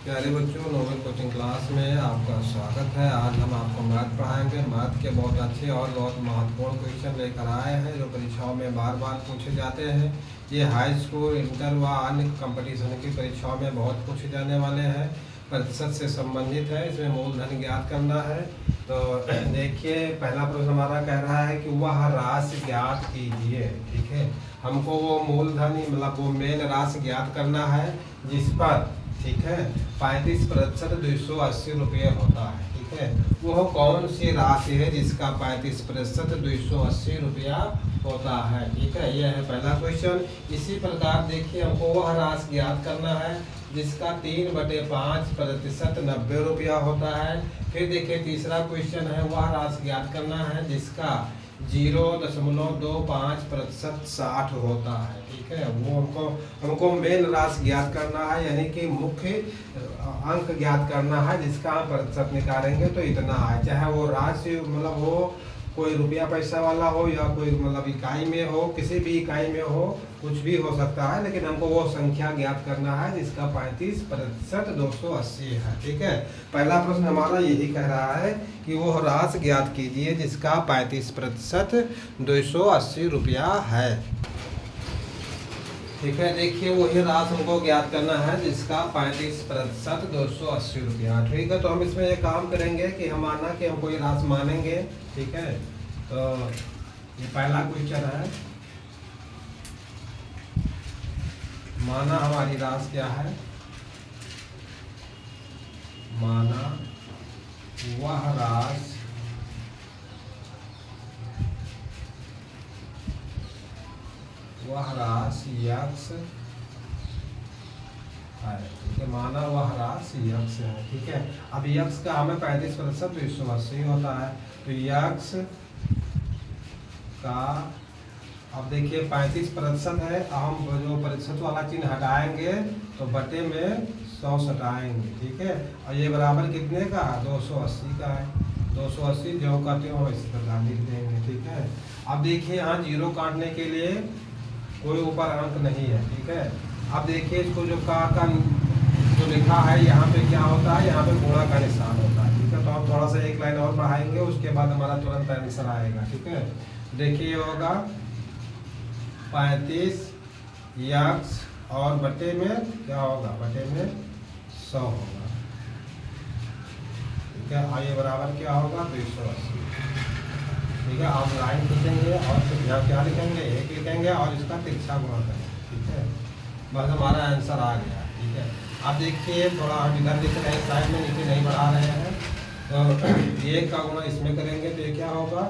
प्यारे बच्चों, Nobel coaching class में आपका स्वागत है। आज हम आपको मैथ पढ़ाएंगे। मैथ के बहुत अच्छे और बहुत महत्वपूर्ण क्वेश्चन लेकर आए हैं जो परीक्षाओं में बार बार पूछे जाते हैं। ये हाई स्कूल, इंटर व अन्य कंपटीशन की परीक्षाओं में बहुत पूछे जाने वाले हैं। प्रतिशत से संबंधित है, इसमें मूलधन ज्ञात करना है। तो देखिए, पहला प्रश्न हमारा कह रहा है कि वह राशि ज्ञात कीजिए। ठीक है, हमको वो मूलधन मतलब वो मेन राशि ज्ञात करना है जिस पर, ठीक है, 35% 280 रुपये होता है। ठीक है, वह कौन सी राशि है जिसका 35% 280 रुपया होता है। ठीक है, यह है पहला क्वेश्चन। इसी प्रकार देखिए, हमको वह राशि ज्ञात करना है जिसका 3/5% 90 रुपया होता है। फिर देखिए तीसरा क्वेश्चन है, वह राशि ज्ञात करना है जिसका 0.25% 60 होता है। ठीक है, वो हमको मेन राशि ज्ञात करना है, यानी कि मुख्य अंक ज्ञात करना है जिसका हम प्रतिशत निकालेंगे तो इतना है। चाहे वो राशि मतलब हो कोई रुपया पैसा वाला हो या कोई मतलब इकाई में हो, किसी भी इकाई में हो, कुछ भी हो सकता है, लेकिन हमको वो संख्या ज्ञात करना है जिसका 35% 280 है। ठीक है, पहला प्रश्न हमारा यही कह रहा है कि वो राशि ज्ञात कीजिए जिसका 35% 280 रुपया है। ठीक है, देखिए वही राशि हमको ज्ञात करना है जिसका 35% 280 रुपया। ठीक है, तो हम इसमें ये काम करेंगे कि हम माना कि हम कोई राशि मानेंगे। ठीक है, तो ये पहला क्वेश्चन है। माना हमारी राशि क्या है, माना वह राशि यक्स है। ठीक है, माना वह राशि यक्स है। ठीक है, अब यक्स का हमें 35% 280 होता है, तो यक्स का अब देखिए 35% है, हम जो प्रतिशत वाला चिन्ह हटाएंगे तो बटे में 100 सटाएंगे। ठीक है, और ये बराबर कितने का, 280 का है। 280 जो करते हो इस प्रकार लिख देंगे। ठीक है, अब देखिए यहाँ जीरो काटने के लिए कोई ऊपर अंक नहीं है। ठीक है, अब देखिए इसको जो का जो लिखा है यहाँ पे क्या होता है, यहाँ पे गुणा का निशान होता है। ठीक है, तो हम थोड़ा सा एक लाइन और बढ़ाएंगे, उसके बाद हमारा तुरंत आंसर आएगा। ठीक है, देखिए होगा 35 यक्स और बटे में क्या होगा, बटे में 100 होगा। ठीक है, और ये बराबर क्या होगा, 280। ठीक है, आप लाइन लिखेंगे और फिर यहाँ क्या लिखेंगे, एक लिखेंगे और इसका तिरछा गुणा करेंगे। ठीक है, बस हमारा आंसर आ गया। ठीक है, आप देखिए थोड़ा हम इधर लिख रहे हैं, साइड में नीचे नहीं बढ़ा रहे हैं, तो एक का गुणा इसमें करेंगे तो ये क्या होगा,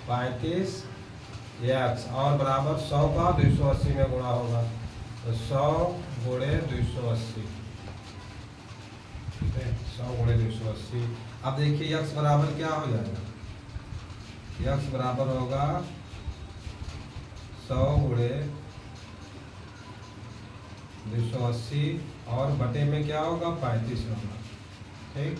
35 यक्स और बराबर 100 का 280 में गुणा होगा, तो 100 गुणे 280। ठीक है, 100 गुणे 280। अब देखिए यक्स बराबर क्या हो जाएगा, यक्स बराबर होगा 100 गुणे 280 और बटे में क्या होगा, 35 होगा। ठीक,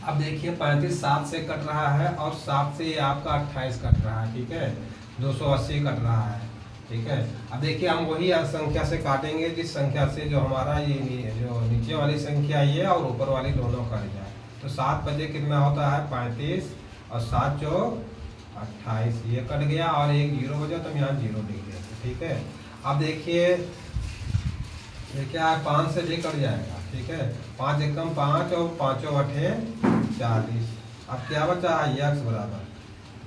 अब देखिए 35 7 से कट रहा है और 7 से ये आपका 28 कट रहा है। ठीक है, 280 कट रहा है। ठीक है, अब देखिए हम वही संख्या से काटेंगे जिस संख्या से जो हमारा ये जो नीचे वाली संख्या ये और ऊपर वाली दोनों कट जाए। तो 7 बजे कितना होता है, 35 और 7 जो 28, ये कट गया और एक जीरो बजा तो हम यहाँ जीरो लिख देंगे। ठीक है, अब देखिए ये क्या है, 5 से भी कट जाएगा। ठीक है, 5 एकम 5 और 5 बटे 40। अब क्या बचा है, यक्स बराबर,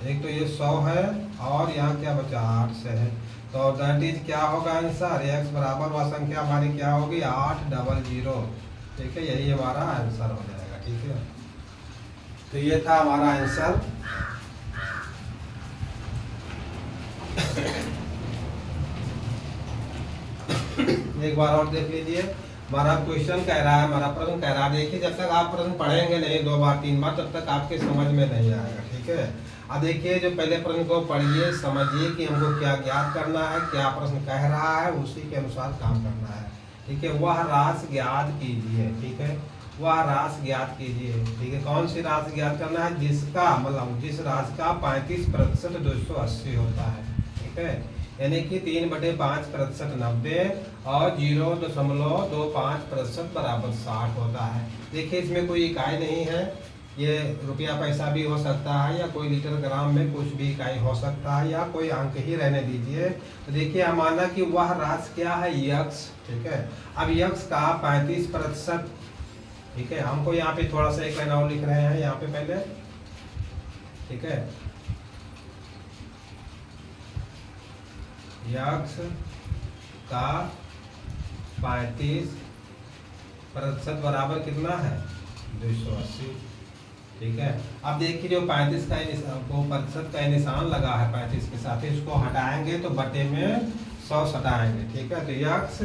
एक तो ये 100 है और यहाँ क्या बचा 8 से है, तो दैट इज क्या होगा आंसर, यक्स बराबर वह संख्या हमारी क्या होगी, 800। ठीक है, यही हमारा आंसर हो जाएगा। ठीक है, तो ये था हमारा आंसर। एक बार और देख लीजिए, हमारा क्वेश्चन कह रहा है, हमारा प्रश्न कह रहा है, देखिए जब तक आप प्रश्न पढ़ेंगे नहीं 2 बार 3 बार तब तक आपके समझ में नहीं आएगा। ठीक है, अब देखिए जो पहले प्रश्न को पढ़िए, समझिए कि हमको क्या ज्ञात करना है, क्या प्रश्न कह रहा है, उसी के अनुसार काम करना है। ठीक है, वह राशि ज्ञात कीजिए। ठीक है, वह राशि ज्ञात कीजिए। ठीक है, कौन सी राशि ज्ञात करना है, जिसका मतलब जिस राशि का 35% 280 होता है। ठीक है, यानी कि 3/5% 90 और 0.25% बराबर 60 होता है। देखिए इसमें कोई इकाई नहीं है, ये रुपया पैसा भी हो सकता है या कोई लीटर ग्राम में कुछ भी इकाई हो सकता है या कोई अंक ही रहने दीजिए। तो देखिए हम माना कि वह राशि क्या है, यक्स, ठीक है। अब यक्स का 35%, ठीक है। हमको यहाँ पे थोड़ा सा एक लाइन और लिख रहे हैं यहाँ पे पहले, ठीक है। यक्स का 35% बराबर कितना है, 280, ठीक है। अब देखिए जो 35 का प्रतिशत का निशान लगा है 35 के साथ, इसको हटाएंगे तो बटे में 100 सटाएंगे, ठीक है। तो यक्स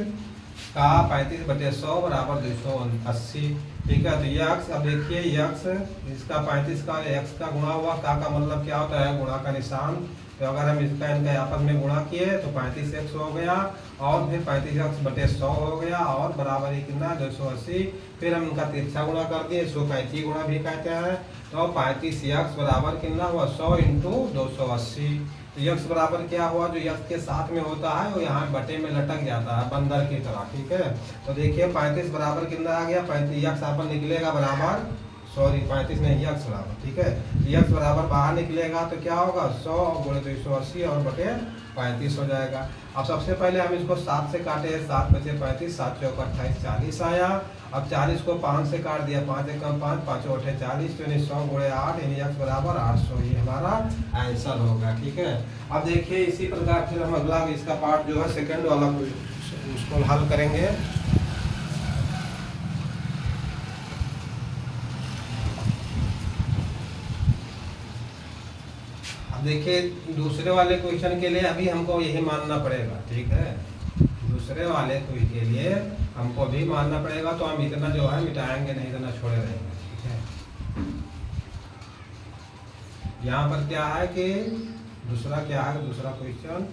का 35/100 बराबर 280, ठीक है। तो यक्स, अब देखिए यक्स इसका 35 का यक्स का गुणा हुआ, का मतलब क्या होता है, गुणा का निशान। तो अगर हम इसका इनका आपस में गुणा किए तो 35x हो गया और फिर 35x/100 हो गया और बराबर ही कितना, 280। फिर हम इनका तिरछा गुणा कर दिए, इसको कैंची गुणा भी कहते हैं। तो 35x बराबर कितना हुआ, 100 × 280। तो यक्स बराबर क्या हुआ, जो यक्स के साथ में होता है वो यहाँ बटे में लटक जाता है बंदर की तरह, ठीक है। तो देखिए 35 बराबर कितना आ गया, 35 यक्स आपन निकलेगा बराबर, सॉरी 35 नहीं, यक्स बराबर, ठीक है। यक्स बराबर बाहर निकलेगा तो क्या होगा, 100 × 280 और बटे 35 हो जाएगा। अब सबसे पहले हम इसको 7 से काटे, 7 बचे 35, 7 × 4 = 28, 40 आया। अब 40 को 5 से काट दिया, 5 × 1 = 5, 5 × 8 = 40, तो 100 × 8 यानी यक्स बराबर 800, ये हमारा आंसर होगा, ठीक है। अब देखिए इसी प्रकार फिर हम अगला इसका पार्ट जो है सेकंड वाला उसको हल करेंगे। देखिए दूसरे वाले क्वेश्चन के लिए अभी हमको यही मानना पड़ेगा, ठीक है। दूसरे वाले के लिए हमको भी मानना पड़ेगा, तो हम इतना जो है मिटाएंगे नहीं, इतना छोड़े रहेंगे, ठीक है। यहाँ पर क्या है कि दूसरा क्या है, दूसरा क्वेश्चन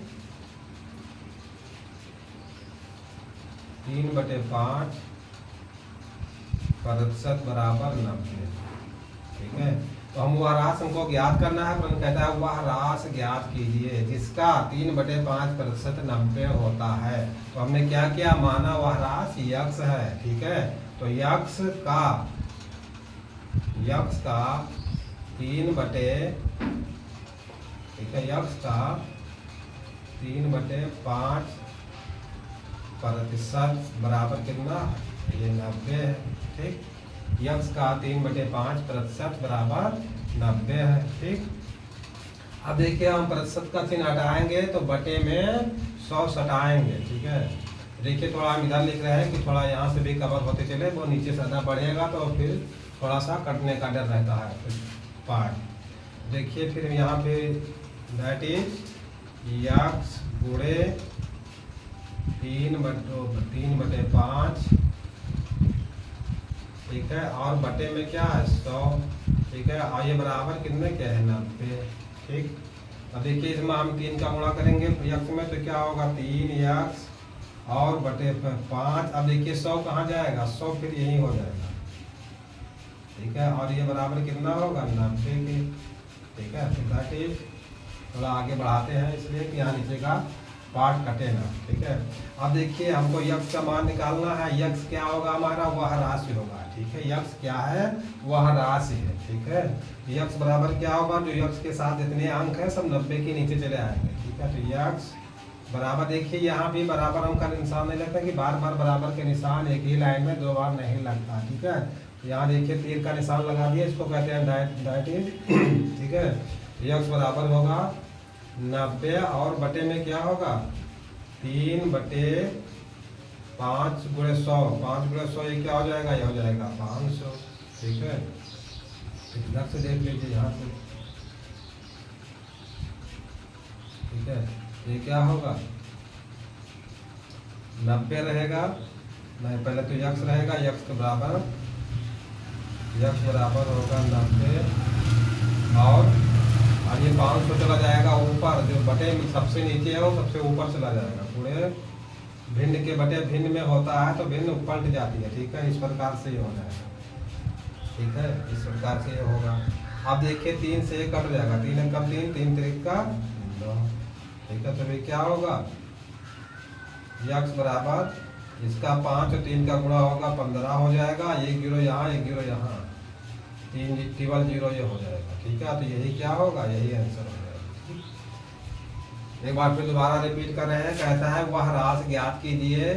3/5% बराबर 90, ठीक है। तो हम वह राशि हमको ज्ञात करना है, पर कहता है वह राशि ज्ञात कीजिए जिसका 3/5% 90 होता है। तो हमने क्या किया, माना वह राशि यक्स है, ठीक है। तो यक्स का 3/5% बराबर कितना, ये 90 है, ठीक। यक्स का 3/5% बराबर 90 है, ठीक। अब देखिए हम प्रतिशत का चिन्ह हटाएंगे तो बटे में 100 सटाएंगे, ठीक है। देखिए थोड़ा हम इधर लिख रहे हैं कि थोड़ा यहाँ से भी कवर होते चले, वो नीचे से ज़्यादा बढ़ेगा तो फिर थोड़ा सा कटने का डर रहता है कुछ पार्ट। देखिए फिर यहाँ पे दैट इज यक्स गुणे 3/5, ठीक है। और बटे में क्या है, 100, ठीक है। और ये बराबर कितने के है, 90, ठीक। अब देखिए इसमें हम 3 का गुणा करेंगे यक्स में तो क्या होगा, 3 यक्स और बटे 5। अब देखिए 100 कहाँ जाएगा, 100 फिर यही हो जाएगा, ठीक है। और ये बराबर कितना होगा, 90 के, ठीक है। तो दैट इज थोड़ा आगे बढ़ाते हैं इसलिए कि यहाँ नीचे का पार्ट कटे ना, ठीक है। अब देखिए हमको यक्स का मान निकालना है। यक्स क्या होगा हमारा, वह राशि होगा, ठीक है। यक्स क्या है, वह राशि है, ठीक है। यक्स बराबर क्या होगा, जो यक्स के साथ जितने अंक हैं सब 90 के नीचे चले आएंगे, ठीक है। तो यक्स बराबर, देखिए यहाँ भी बराबर हम का निशान नहीं लगता कि बार बार बराबर के निशान एक ही लाइन में 2 बार नहीं लगता, ठीक है। यहाँ देखिए तीर का निशान लगा दिया, इसको कहते हैं डाइट इज, ठीक है। यक्स बराबर होगा 90 और बटे में क्या होगा, 3/5 × 100, 5 × 100 ये क्या हो जाएगा, ये हो जाएगा 500, ठीक है। इधर से देख लीजिए यहाँ से, ठीक है। ये क्या होगा, 90 रहेगा, नहीं पहले तो यक्स रहेगा, यक्स के बराबर, यक्स बराबर होगा 90 और ये 500 चला जाएगा ऊपर, जो बटे में सबसे नीचे है वो सबसे ऊपर चला जाएगा। पूरे भिन्न के बटे भिन्न में होता है तो भिन्न पलट जाती है, ठीक है। इस प्रकार से ये हो जाएगा, ठीक है। इस प्रकार से ये होगा। अब देखिए 3 से ये कट जाएगा, 3 कम 3, 3 3 का 9, ठीक है। तो ये क्या होगा, यक्स बराबर इसका 5 और 3 का गुणा होगा 15 हो जाएगा, 1 जीरो यहाँ 1 जीरो यहाँ, 3 टिबल जीरो ये हो जाएगा। ठीक है, तो यही क्या होगा, यही आंसर हो जाएगा। एक बार फिर दोबारा रिपीट कर रहे हैं। कहता है वह राशि ज्ञात कीजिए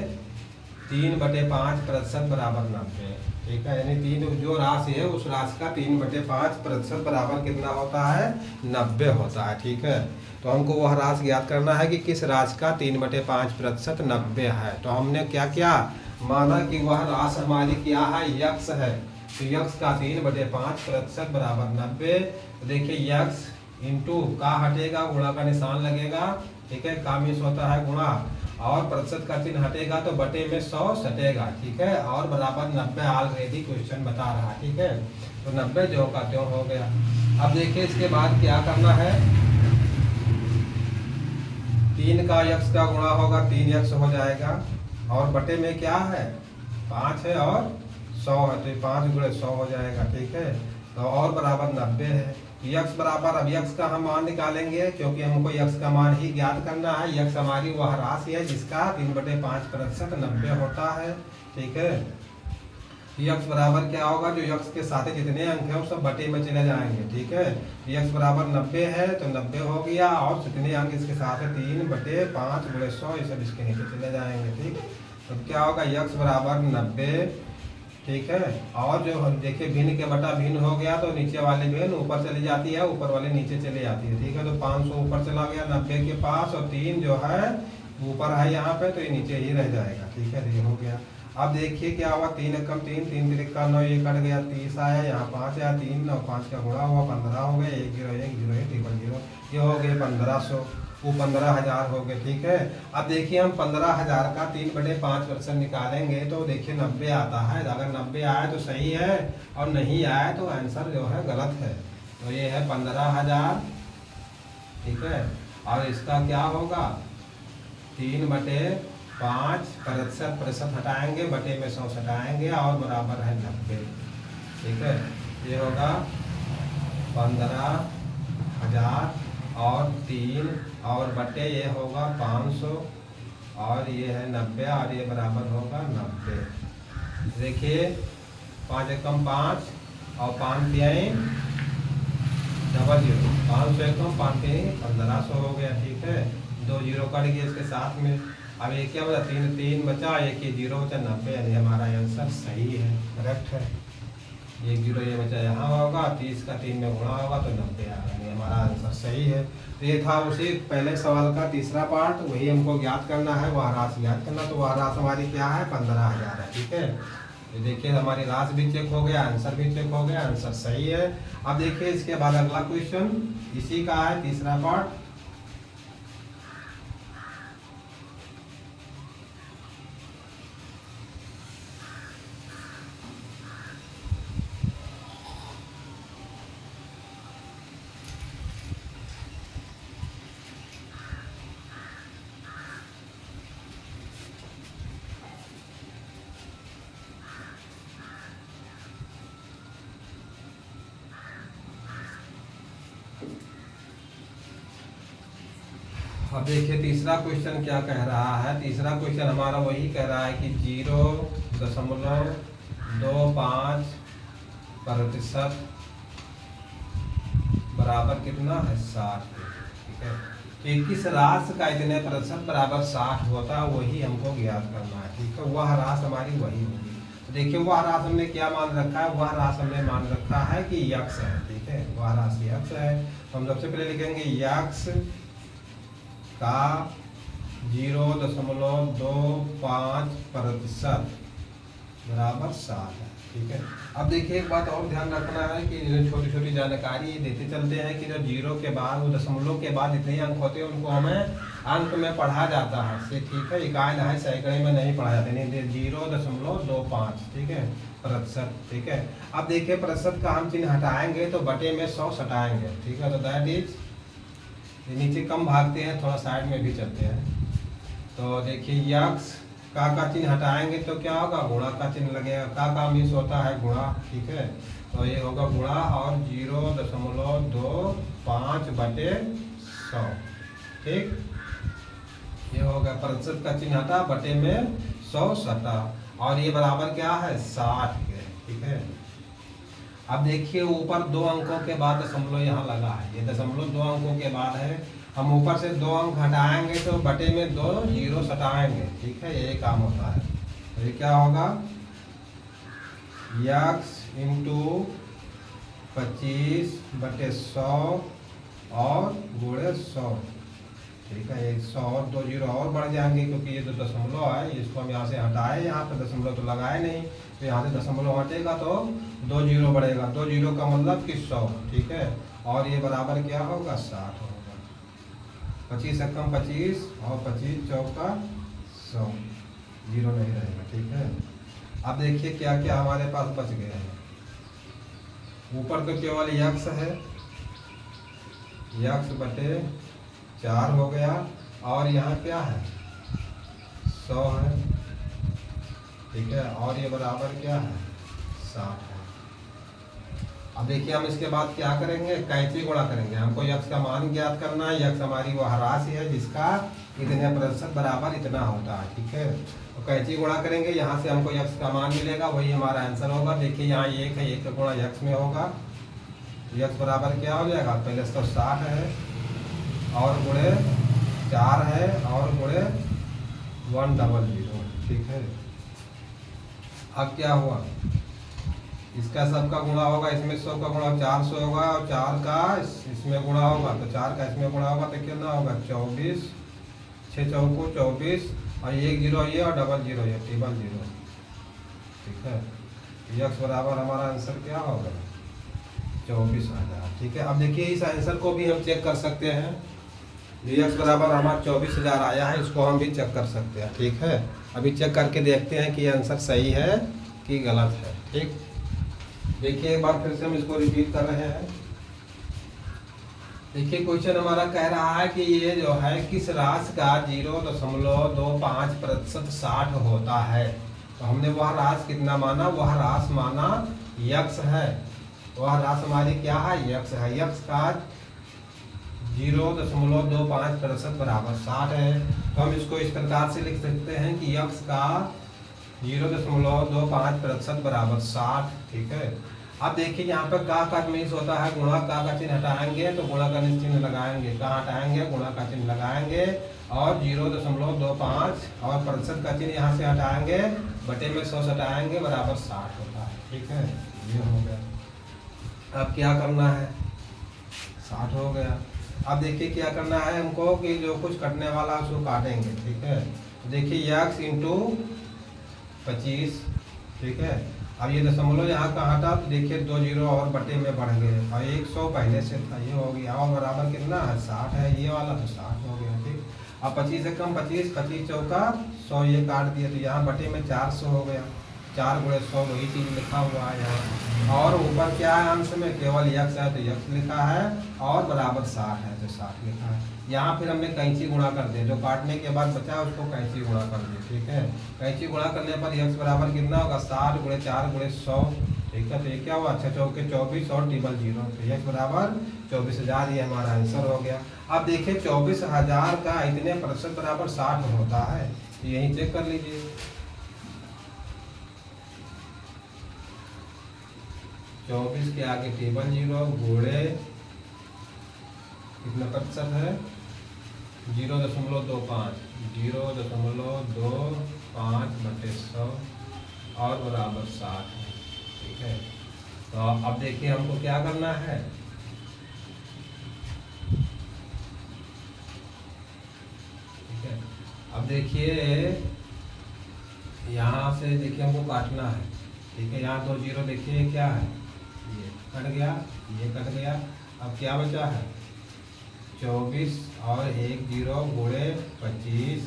3/5% बराबर 90। ठीक है, यानी तीन जो राशि है उस राशि का 3/5% बराबर कितना होता है, 90 होता है। ठीक है, तो हमको वह राशि ज्ञात करना है कि किस राशि का 3/5% 90 है। तो हमने क्या किया, माना कि वह राशि हमारी क्या है, यक्स है। तो यक्स का 3/5% बराबर 90। तो देखिए यक्स इंटू का हटेगा, गुणा का निशान लगेगा। ठीक है, का मिस होता है गुणा, और प्रतिशत का चिन्ह हटेगा तो बटे में 100 सटेगा। ठीक है, और बराबर 90 ऑलरेडी क्वेश्चन बता रहा है। ठीक है, तो 90 जो का त्यों हो गया। अब देखिए इसके बाद क्या करना है, 3 का यक्स का गुणा होगा 3x हो जाएगा, और बटे में क्या है 5 है और 100 है, तो 5 गुणे 100 हो जाएगा। ठीक है, तो और बराबर 90 है। यक्स बराबर, अब यक्स का हम मान निकालेंगे क्योंकि हमको यक्स का मान ही ज्ञात करना है। यक्स हमारी वह राशि है जिसका 3/5% 90 होता है। ठीक है, यक्स बराबर क्या होगा, जो यक्स के साथ जितने अंक हैं वो सब बटे में चले जाएंगे। ठीक है, यक्स बराबर 90 है तो 90 हो गया, और जितने अंक इसके साथ है 3/5 गुणे 100 ये सब इसके नीचे चले जाएंगे। ठीक, तो क्या होगा, यक्स बराबर 90। ठीक है, और जो हम देखिए भिन्न के बटा भिन्न हो गया तो नीचे वाले भिन्न ऊपर चली जाती है, ऊपर वाले नीचे चले जाती है। ठीक है, तो 500 ऊपर चला गया 90 के पास, और 3 जो है ऊपर है यहाँ पे, तो ये नीचे ही रह जाएगा। ठीक है, ये हो गया। अब देखिए क्या हुआ, 3 एकम 3, 3 3 9, ये कट गया, 30 आया, यहाँ 5 आया, 3 और 5 का गुणा हुआ 15 हो गए, 1 0 1 0 1 0 0, ये हो गए 1500, वो 15,000 हो गए। ठीक है, अब देखिए हम 15,000 का 3/5% निकालेंगे तो देखिए 90 आता है। अगर 90 आए तो सही है, और नहीं आए तो आंसर जो है गलत है। तो ये है 15,000। ठीक है, और इसका क्या होगा, 3/5% हटाएंगे, बटे में 100 हटाएंगे, और बराबर है 90। ठीक है, ये होगा 15,000 और 3 और बटे ये होगा 500, और ये है 90, और ये बराबर होगा 90। देखिए 5 एकम 5 और 5 तिहाई डबल 0, 500 एकम 5 तिहाई 1500 हो गया। ठीक है, 2 जीरो कट गए इसके साथ में। अब ये क्या बचा, 3 बचा, 1 जीरो बचा, 90, यानी हमारा आंसर सही है, करेक्ट है। 1 जीरो ये बचा यहाँ होगा, 30 का 3 में गुणा होगा तो 90 आ रहा है, हमारा आंसर सही है। तो ये था उसी पहले सवाल का तीसरा पार्ट, वही हमको ज्ञात करना है, वह राशि ज्ञात करना। तो वह राशि हमारी क्या है, 15,000 है। ठीक है, तो देखिए हमारी राशि भी चेक हो गया, आंसर भी चेक हो गया, आंसर सही है। अब देखिए इसके बाद अगला क्वेश्चन इसी का है, तीसरा पार्ट। अब देखिए तीसरा क्वेश्चन क्या कह रहा है। तीसरा क्वेश्चन हमारा वही कह रहा है कि 0.25% बराबर कितना है, 60। ठीक है, तो किस राशि का इतने प्रतिशत बराबर 60 होता है, वही हमको ज्ञात करना है। ठीक है, वह राशि हमारी वही होगी। तो देखिए वह राशि हमने क्या मान रखा है, वह राशि हमने मान रखा है कि यक्स है। ठीक है, वह राशि यक्स है, तो हम सबसे पहले लिखेंगे यक्स का 0.25% बराबर 60 है। ठीक है, अब देखिए एक बात और ध्यान रखना है कि छोटी छोटी जानकारी देते चलते हैं कि जो जीरो के बाद, वो दशमलव के बाद जितने अंक होते हैं उनको हमें अंक में पढ़ा जाता है। ठीक है, इकाई दहाई सैकड़े में नहीं पढ़ा जाता, नहीं 0.25। ठीक है, प्रतिशत। ठीक है, अब देखिए प्रतिशत का हम चिन्ह हटाएंगे तो बटे में 100 सटाएंगे। ठीक है, तो दैट इज नीचे कम भागते हैं, थोड़ा साइड में भी चलते हैं। तो देखिए यक्स का चिन्ह हटाएंगे तो क्या होगा, गुणा का चिन्ह लगेगा, का मिस होता है गुणा। ठीक है, तो ये होगा गुणा, और 0.25/100। ठीक, ये हो गया, प्रतिशत का चिन्ह हटा, बटे में 100 सटा, और ये बराबर क्या है 60 के। ठीक है, अब देखिए ऊपर 2 अंकों के बाद दशमलव यहाँ लगा है, ये दशमलव 2 अंकों के बाद है, हम ऊपर से 2 अंक हटाएंगे तो बटे में 2 जीरो सटाएंगे। ठीक है, यही काम होता है। तो ये क्या होगा, x इंटू 25 बटे 100 और गुणे 100। ठीक है, 100 और 2 जीरो और बढ़ जाएंगे, क्योंकि ये जो दशमलव है इसको हम यहाँ से हटाए, यहाँ पे दशमलव तो लगाए नहीं, तो यहाँ से दशमलव हटेगा तो 2 जीरो बढ़ेगा, 2 जीरो का मतलब कि 100। ठीक है, और ये बराबर क्या होगा 60 होगा। 25 से कम 25 और 25 चौका 100, जीरो नहीं रहेगा। ठीक है, अब देखिए क्या क्या हमारे पास बच गया है। ऊपर तो केवल x है, x बटे 4 हो गया, और यहाँ क्या है 100 है। ठीक है, और ये बराबर क्या है 60 है। अब देखिए हम इसके बाद क्या करेंगे, कैंची गुणा करेंगे। हमको x का मान ज्ञात करना है, x हमारी वह राशि है जिसका इतने प्रतिशत बराबर इतना होता है। ठीक है, तो कैंची गुणा करेंगे, यहाँ से हमको x का मान मिलेगा, वही हमारा आंसर होगा। देखिए यहाँ 1 है, 1 का गुणा x में होगा, x बराबर क्या हो जाएगा, पहले तो 60 है और गुणे 4 है और गुणे 100। ठीक है, अब क्या हुआ, इसका सबका गुणा होगा, इसमें 100 का गुणा 400 होगा, और 4 का इसमें गुणा होगा तो 4 का इसमें गुणा होगा तो कितना होगा 24, 6 चौको 24, और 1 जीरो ये और 00 ये 00। ठीक है, x बराबर हमारा आंसर क्या होगा 24,000। ठीक है, अब देखिए इस आंसर को भी हम चेक कर सकते हैं, x बराबर हमारा 24,000 आया है, इसको हम भी चेक कर सकते हैं। ठीक है, अभी चेक करके देखते हैं कि ये आंसर सही है कि गलत है। ठीक, देखिए एक बार फिर से हम इसको रिपीट कर रहे हैं। देखिए क्वेश्चन हमारा कह रहा है कि ये जो है किस राशि का 0.25% 60 होता है। तो हमने वह राशि कितना माना, वह राशि माना x है, वह राशि हमारी क्या है x है। x का 0.25% बराबर 60 है। तो हम इसको इस प्रकार से लिख सकते हैं कि x का 0.25% बराबर 60। ठीक है, अब देखिए यहाँ पर का मिस होता है, गुणा का चिन्ह हटाएंगे तो गुणा का चिन्ह लगाएंगे, कहाँ हटाएंगे गुणा का चिन्ह लगाएंगे, और 0.25 और प्रतिशत का चिन्ह यहाँ से हटाएंगे, बटे में 100 हटाएंगे, बराबर 60 होता है। ठीक है, ये हो गया। अब क्या करना है, 60 हो गया। अब देखिए क्या करना है हमको कि जो कुछ कटने वाला उसको काटेंगे। ठीक है, देखिए x इंटू 25। ठीक है, अब ये दशमलव यहाँ का हटा तो देखिए 2 जीरो और बटे में बढ़ गए, और 100 पहले से था, ये हो गया, और बराबर कितना है 60 है, ये वाला तो 60 हो गया। ठीक, अब 25 से कम 25, 25 चौका 100, ये काट दिया तो यहाँ बटे में 400 हो गया, 4 गुणे 100 वही चीज़ लिखा हुआ है यहाँ, और ऊपर क्या है अंश में केवल x है तो x लिखा है, और बराबर 60 है तो 60 लिखा है। यहाँ फिर हमने कैंची गुणा कर दिया, जो काटने के बाद बचा उसको कैंची गुणा कर दिया। ठीक है, कैंची गुणा करने पर x बराबर कितना होगा 60 गुणे 4 गुणे 100। ठीक है, तो ये क्या हुआ, अच्छा चौके 24 और 00, तो x बराबर 24,000, ये हमारा आंसर हो गया। अब देखिए 24,000 का इतने प्रतिशत बराबर 60 होता है, तो यही चेक कर लीजिए। चौबीस के आगे 00 गुणे कितना प्रतिशत है 0.25, 0.25 बटे 100 और बराबर 60 है। ठीक है, तो अब देखिए हमको क्या करना है, ठीक है, अब देखिए यहाँ से देखिए हमको काटना है। ठीक है, यहाँ 2 जीरो देखिए क्या है, ये कट गया, ये कट गया, अब क्या बचा है 24 और 1 जीरो गुणे 25,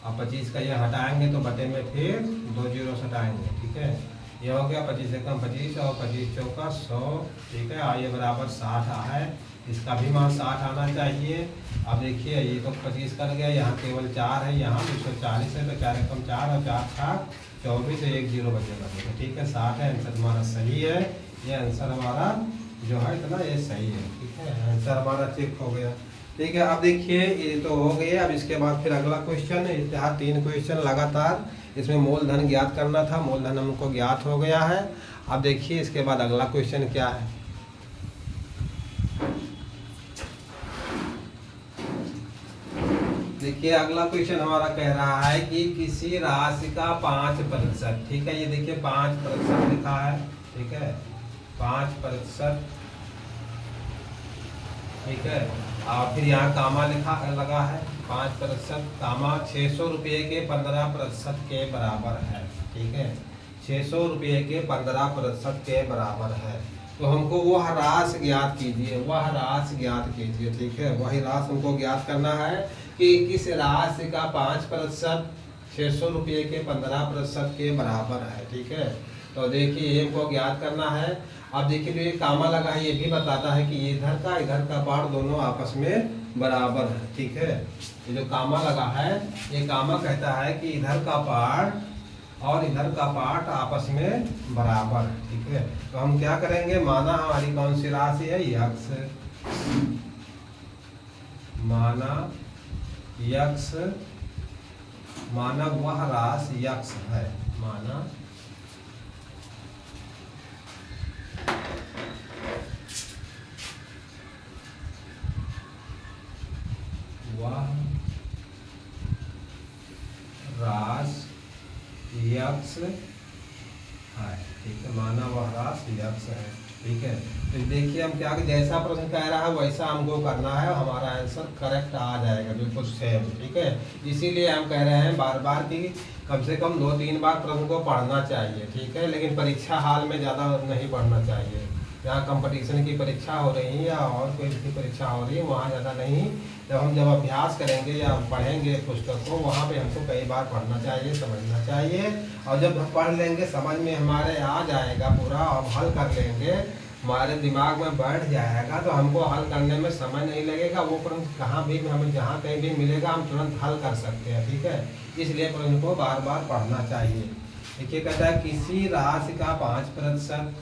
अब 25 का ये हटाएंगे तो बटे में फिर 2 जीरो हटाएंगे। ठीक है, ये हो गया 25 से कम 25 और 25 चौका 100। ठीक है, और ये बराबर 60 है, इसका भी मान 60 आना चाहिए। अब देखिए ये तो 25 कर गया, यहाँ केवल 4 है, यहाँ 240 है, तो 4 कम 4 और 4 था 24, 1 जीरो बचेगा। ठीक है, 60 है, आंसर हमारा सही है, ये आंसर हमारा जो है इतना ये सही है। ठीक है, आंसर हमारा चेक हो गया। ठीक है। अब देखिए ये तो हो गए। अब इसके बाद फिर अगला क्वेश्चन है, यहाँ 3 क्वेश्चन लगातार, इसमें मूलधन ज्ञात करना था, मूलधन हमको ज्ञात हो गया है। अब देखिए इसके बाद अगला क्वेश्चन क्या है। देखिए अगला क्वेश्चन हमारा कह रहा है कि किसी राशि का 5%, ठीक है, ये देखिए 5% लिखा है, ठीक है, 5%, ठीक है, और फिर यहाँ कामा लिखा लगा है 5%, कामा 600 रुपये के 15% के बराबर है, ठीक है, 600 रुपये के 15% के बराबर है। तो हमको वह राशि ज्ञात कीजिए, वह राशि ज्ञात कीजिए, ठीक है, वही राशि हमको ज्ञात करना है कि किस राशि का 5% 600 रुपये के 15% के बराबर है, ठीक है। तो देखिए ये हमको ज्ञात करना है। अब देखिए जो ये कामा लगा है ये भी बताता है कि इधर का पार्ट दोनों आपस में बराबर है, ठीक है। ये जो कामा लगा है ये कामा कहता है कि इधर का पार्ट और इधर का पार्ट आपस में बराबर है, ठीक है। तो हम क्या करेंगे, माना हमारी कौन सी राशि है, यक्स, माना यक्स, माना वह राशि यक्स है, माना वह राशि यक्स है, ठीक है, माना वह राशि यक्स है, ठीक है। तो देखिए हम क्या, जैसा प्रश्न कह रहा है वैसा हमको करना है, हमारा आंसर करेक्ट आ जाएगा, बिल्कुल सेम, ठीक है। इसीलिए हम कह रहे हैं बार बार कि कम से कम 2-3 बार प्रश्न को पढ़ना चाहिए, ठीक है, लेकिन परीक्षा हाल में ज़्यादा नहीं पढ़ना चाहिए। जहाँ कंपटीशन की परीक्षा हो रही है या और कोई भी परीक्षा हो रही है वहाँ ज़्यादा नहीं, जब अभ्यास करेंगे या पढ़ेंगे पुस्तक को वहाँ पे हमको कई बार पढ़ना चाहिए, समझना चाहिए, और जब हम पढ़ लेंगे समझ में हमारे आ जाएगा पूरा, और हल कर लेंगे, हमारे दिमाग में बैठ जाएगा, तो हमको हल करने में समय नहीं लगेगा। वो प्रश्न कहाँ भी हमें जहाँ कहीं भी मिलेगा हम तुरंत हल कर सकते हैं, ठीक है। इसलिए प्रश्न को बार बार पढ़ना चाहिए। देखिए कहता है किसी राशि का 5%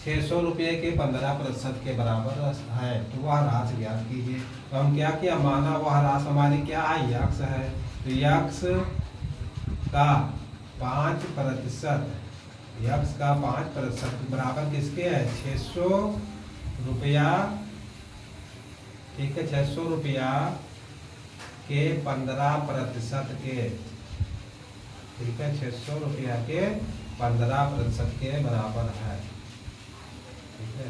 600 रुपये के 15% के बराबर है, तो वह राशि ज्ञात कीजिए। तो हम क्या किया, माना वह राशि हमारी क्या है, यक्स है, तो यक्स का 5%, यक्स का 5% बराबर किसके है, 600 रुपया, ठीक है, 600 रुपया के 15% के, ठीक है, 600 रुपया के 15% के बराबर है, ठीक है,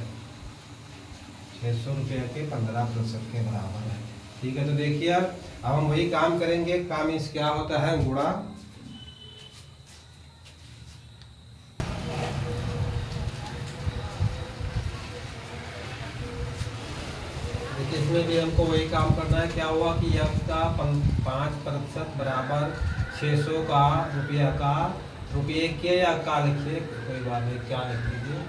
600 रुपये के 15% के बराबर है, ठीक है। तो देखिए अब हम वही काम करेंगे, काम इस क्या होता है, गुणा, देखिए इसमें भी हमको वही काम करना है। क्या हुआ कि यक्स का 5% बराबर 600 का रुपये के या का लिखिए, कोई बात नहीं, क्या लिख लीजिए,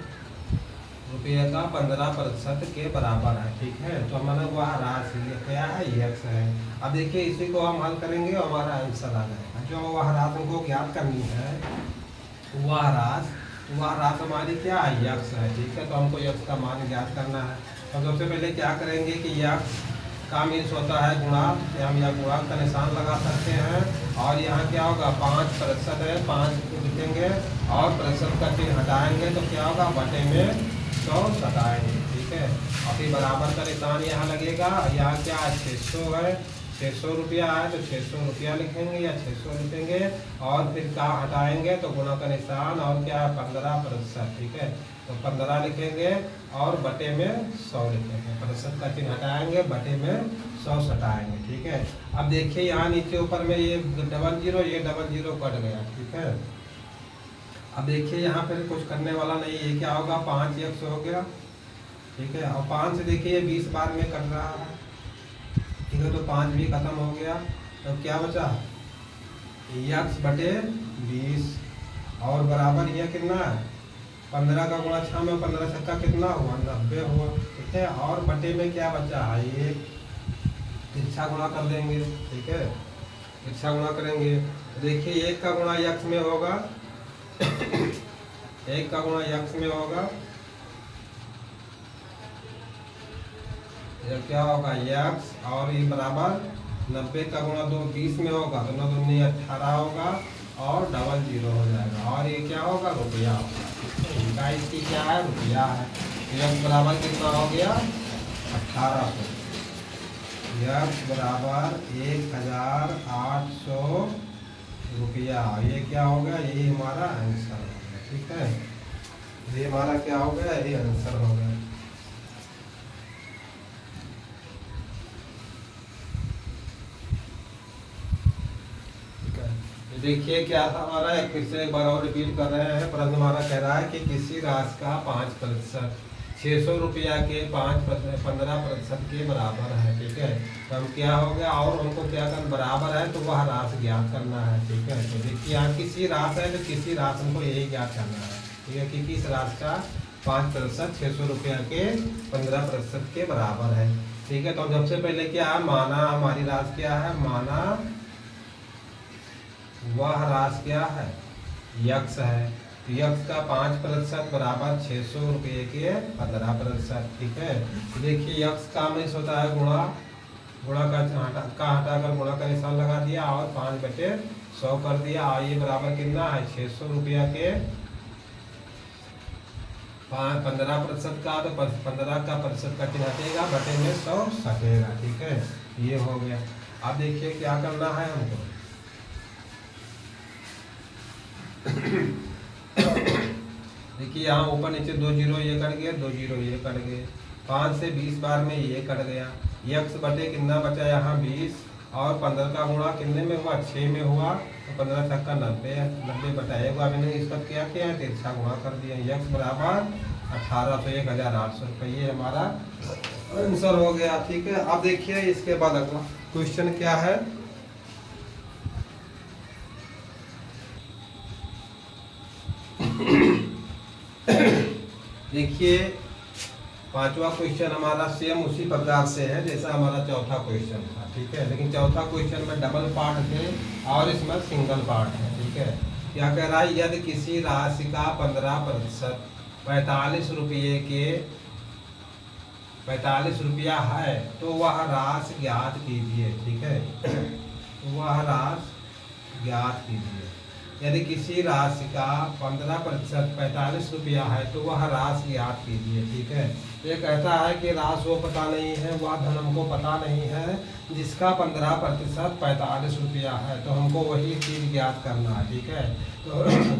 रुपये का 15% के बराबर है, ठीक है। तो हमारा वह राशि क्या है, यक्स है। अब देखिए इसी को हम हल करेंगे और हमारा आंसर आ जाएगा। जो वह राशि हमको ज्ञात करनी है, वह राशि हमारी क्या है, यक्स है, ठीक है। तो हमको यक्स का मान ज्ञात करना है। तो सबसे पहले क्या करेंगे कि यक्स का मीन्स होता है गुणा, हम यहाँ गुणा का निशान लगा सकते हैं, और यहाँ क्या होगा 5% है, 5 को लिखेंगे और प्रतिशत का चिन्ह हटाएंगे तो क्या होगा, बटे में 100 सटाएंगे, ठीक है। और फिर बराबर का निशान यहाँ लगेगा, यहाँ क्या है 600 है, 600 रुपया है तो 600 रुपया लिखेंगे या 600 लिखेंगे, और फिर क्या हटाएंगे तो गुणा का निशान, और क्या है 15%, ठीक है, तो 15 लिखेंगे और बटे में 100 लिखेंगे, प्रतिशत का चिन्ह हटाएंगे, बटे में 100 सटाएंगे, ठीक है। अब देखिए यहाँ नीचे ऊपर में ये 00, ये 00 कट गया, ठीक है। अब देखिए यहाँ पर कुछ करने वाला नहीं है, क्या होगा 5x हो गया, ठीक है, और 5 से देखिए 20 बार में कट रहा है, ठीक है, तो 5 भी खत्म हो गया, तो क्या बचा x बटे 20, और बराबर यह कितना है 15 का गुणा 6 में 15 छक्का कितना हुआ 90 हुआ, ठीक है, और बटे में क्या बचा है 1, इच्छा गुणा कर देंगे, ठीक है, इच्छा गुणा करेंगे, देखिए 1 का गुणा x में होगा 1 का गुणा x में होगा ये क्या होगा यक्स, और ये बराबर 90 का गुणा 2 20 में होगा तो 9 दूनी 18 होगा और डबल जीरो हो जाएगा, और ये क्या होगा रुपया होगा। इकाई इसकी क्या है रुपया है। यक्स बराबर कितना हो गया 1800। यक्स बराबर 1800 रुपया, ये क्या हो गया यही हमारा आंसर हो गया। ठीक है, ये हमारा क्या हो गया ये आंसर हो गया। देखिए क्या था हमारा, फिर से एक बार और रिपीट कर रहे हैं। प्रश्न हमारा कह रहा है कि किसी राशि का 5% 600 रुपया के 15% के बराबर है। ठीक है, तो हम क्या हो गया और उनको क्या करना बराबर है तो वह राशि ज्ञात करना है। ठीक है, तो देखिए यहाँ किसी राशि है तो किसी राशि हमको यही ज्ञात करना है। ठीक है, कि किस राशि का 5% 600 रुपया के 15% के बराबर है। ठीक है, तो सबसे पहले क्या है माना, हमारी राशि क्या है माना वह राशि क्या है यक्स है। तो यक्स का 5% बराबर 600 रुपये के 15%। ठीक है, तो देखिए यक्स का हमेशा होता है गुणा, गुणा का हटाकर गुणा का निशान लगा दिया और 5/100 कर दिया, और ये बराबर कितना है 600 रुपया के 15% का, तो 15 का प्रतिशत का चिन्ह हटेगा, बटे में 100 सटेगा। ठीक है, ये हो गया। अब देखिए क्या करना है हमको देखिए यहाँ ऊपर नीचे 2 जीरो ये कट गया, 2 जीरो ये कट गए, 5 से 20 बार में ये कट गया। यक्स बटे कितना बचा यहाँ 20, और 15 का गुणा कितने में हुआ 6 में हुआ, तो 15 छक्का 90, 90 बटाएगा मैंने इसका क्या किया है तिरछा गुणा कर दिया। यक्स बराबर 1800 तो 1800 रुपये हमारा आंसर हो गया। ठीक है, अब देखिए इसके बाद अगला क्वेश्चन क्या है। देखिए पांचवा क्वेश्चन हमारा सेम उसी प्रकार से है जैसा हमारा चौथा क्वेश्चन था। ठीक है, लेकिन चौथा क्वेश्चन में डबल पार्ट थे और इसमें सिंगल पार्ट है। ठीक है, क्या कह रहा है यदि किसी राशि का 15% 45 रुपये के 45 रुपया है तो वह राशि ज्ञात कीजिए। ठीक है, तो वह राशि ज्ञात कीजिए। यदि किसी राशि का 15% 45 रुपया है तो वह राशि ज्ञात कीजिए। ठीक है, ये कहता है कि राशि वो पता नहीं है, वह धन हमको पता नहीं है जिसका 15% 45 रुपया है, तो हमको वही चीज़ ज्ञात करना है। ठीक है, तो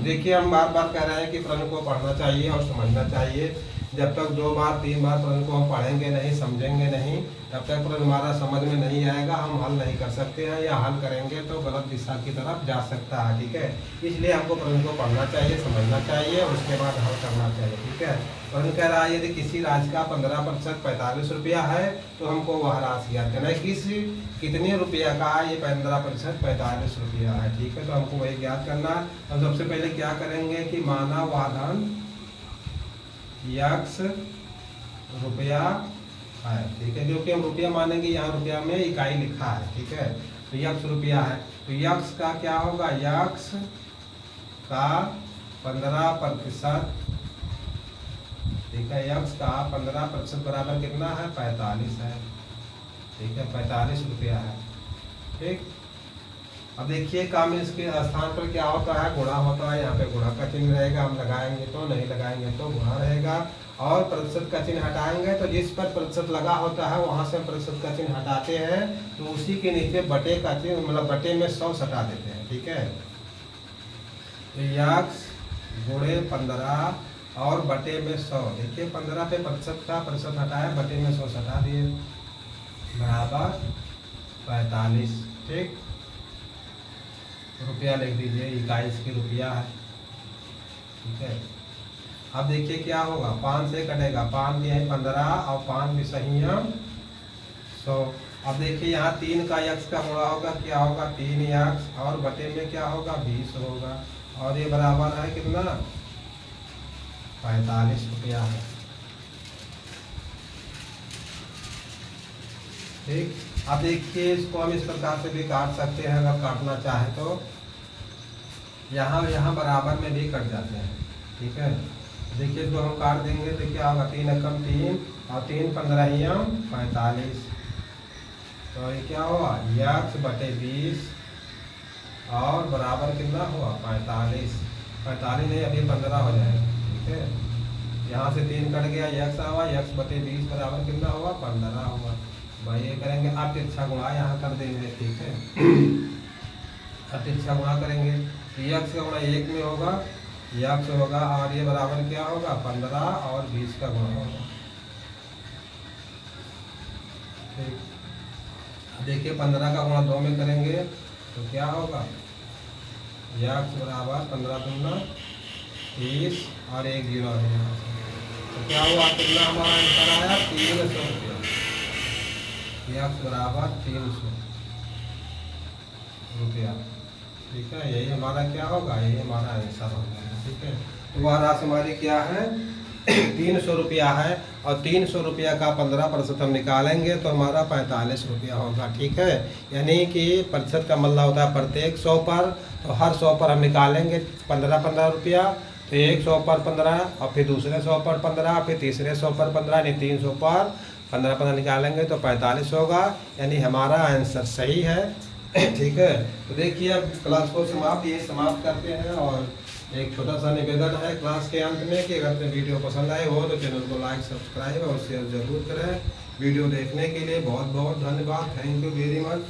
देखिए हम बार बार कह रहे हैं कि प्रश्न को पढ़ना चाहिए और समझना चाहिए। जब तक 2 बार 3 बार प्रश्न को हम पढ़ेंगे नहीं समझेंगे नहीं तब तक प्रश्न हमारा समझ में नहीं आएगा, हम हल नहीं कर सकते हैं, या हल करेंगे तो गलत दिशा की तरफ जा सकता है। ठीक है, इसलिए आपको प्रश्न को पढ़ना चाहिए समझना चाहिए उसके बाद हल करना चाहिए। ठीक है, प्रश्न कह रहा है यदि किसी राशि का 15% 45 रुपया है तो हमको वह राशि ज्ञात करना है। कितने रुपया का है ये 15% 45 रुपया है। ठीक है, तो हमको वही ज्ञात करना है। हम सबसे पहले क्या करेंगे कि माना वह धन यक्स रुपया है। ठीक है, जो कि हम रुपया मानेंगे, यहाँ रुपया में इकाई लिखा है। ठीक है, तो यक्स रुपया है तो यक्स का क्या होगा यक्स का 15%। ठीक है, यक्स का 15% बराबर कितना है 45 है। ठीक है, 45 रुपया है। ठीक, अब देखिए काम इसके स्थान पर क्या होता है गुणा होता है, यहाँ पे गुणा का चिन्ह रहेगा, हम लगाएंगे तो नहीं लगाएंगे तो गुणा रहेगा, और प्रतिशत का चिन्ह हटाएंगे तो जिस पर प्रतिशत लगा होता है वहां से हम प्रतिशत का चिन्ह हटाते हैं तो उसी के नीचे बटे का चिन्ह मतलब बटे में 100 सटा देते हैं। ठीक है, यक्स गुणे 15 और बटे में 100। देखिए 15 पे प्रतिशत का प्रतिशत हटाया बटे में 100 सटा दिए बराबर 45। ठीक, रुपया लिख दीजिए, इकाई इसकी रुपया है। ठीक है, अब देखिए क्या होगा 5 से कटेगा, 5 दिया है 15 और 5 भी सही है 100। अब देखिए यहाँ 3 का यक्स का गुणा होगा क्या होगा 3 यक्स और बटे में क्या होगा 20 होगा, और ये बराबर है कितना 45 रुपया है। ठीक, अब देखिए इसको हम इस प्रकार से भी काट सकते हैं अगर काटना चाहे तो, यहाँ बराबर में भी कट जाते हैं। ठीक है, देखिए इसको हम काट देंगे तो क्या होगा, 3 एकम 3 और 3 15 45। तो ये क्या हुआ, x बटे 20 और बराबर कितना हुआ 45। 45 नहीं, अभी 15 हो जाएगा। ठीक है, यहाँ से 3 कट गया, x आवा, x बटे 20 बराबर कितना हुआ 15 हुआ। भाई ये करेंगे, आप तिरछा गुणा यहाँ कर देंगे। ठीक है, अब तिरछा गुणा करेंगे तो x का गुणा 1 में होगा, x होगा, और ये बराबर क्या होगा 15 और 20 का गुणा होगा। ठीक, देखिए 15 का गुणा 2 में करेंगे तो क्या होगा, x बराबर 15 दूना 30 और 1 0 है यहाँ से। तो क्या हुआ, कितना हमारा आंसर आया 300 रुपया। x बराबर 300 रुपया। ठीक है, यही हमारा क्या होगा, यही हमारा आंसर होगा। ठीक है, तो वह राशि हमारी क्या है 300 रुपया है, और 300 रुपया का 15% हम निकालेंगे तो हमारा 45 रुपया होगा। ठीक है, यानी कि प्रतिशत का मतलब होता है प्रत्येक 100 पर, तो हर 100 पर हम निकालेंगे 15 रुपया। तो एक 100 पर 15, और फिर दूसरे 100 पर 15, फिर तीसरे 100 पर 15, यानी 300 पर 15 निकालेंगे तो 45 होगा, यानी हमारा आंसर सही है। ठीक है, तो देखिए अब क्लास को समाप्त करते हैं, और एक छोटा सा निवेदन है क्लास के अंत में कि अगर वीडियो पसंद आए हो तो चैनल को लाइक, सब्सक्राइब और शेयर जरूर करें। वीडियो देखने के लिए बहुत बहुत धन्यवाद। Thank you very much.